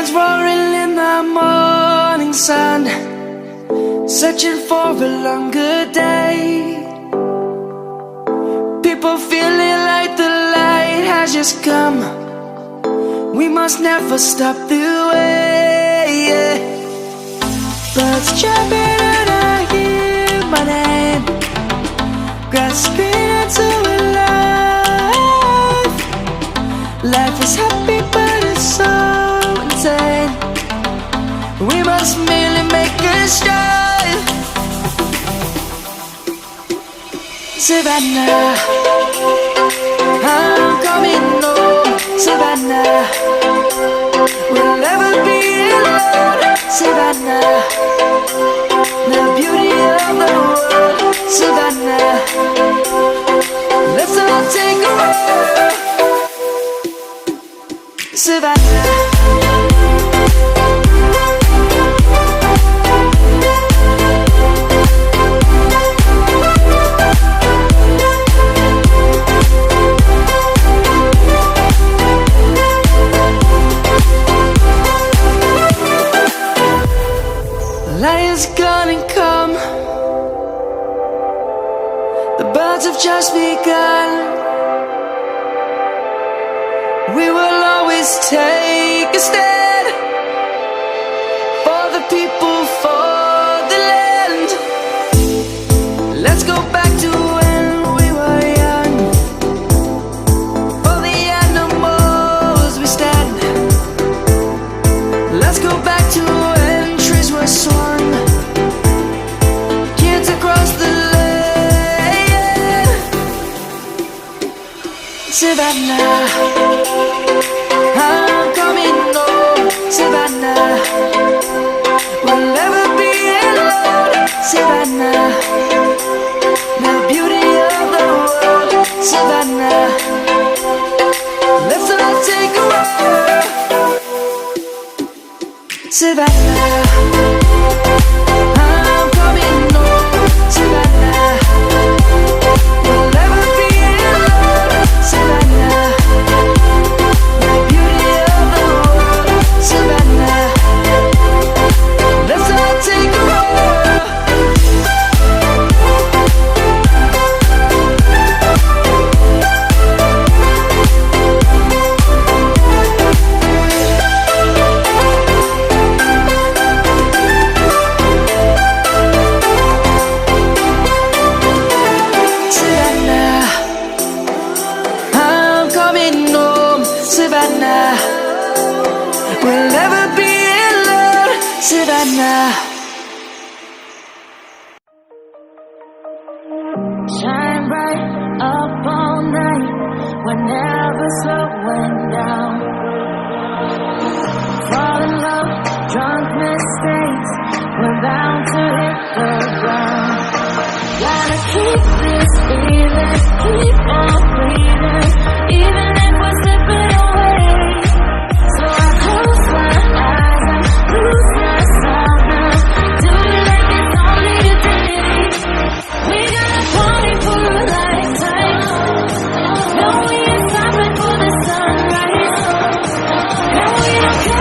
lions roaring in the morning sun, searching for a longer day. People feeling like the light has just come. We must never stop the way. Birds jumping and I hear my name, grasping into a life. Life is happy but it's so insane. We must merely make a strive. Savannah, I'm coming home. Savannah, we'll never be alone. Savannah, the beauty of the world. Savannah, let's all take a walk. Savannah, lion's gonna come. The birds have just begun. We will always take a stand for the people, for the land. Let's go back to when we were young. For the animals we stand. Let's go back to when trees were swung, kids across the land. Savannah, I'm coming home. Savannah, we'll never be alone. Savannah, the beauty of the world. Savannah, let's all take a walk. Savannah, I'm coming home. Savannah, we'll never be alone. Savannah, the beauty of the world. Savannah, let's all take a walk. Savannah, I'm coming home. Savannah, we'll never be alone. Savannah. Shine bright up all night, we're never slowing down. Fall in love, drunk mistakes, we're bound to hit the ground. Gotta keep this feeling, keep on breathing, even if we're slipping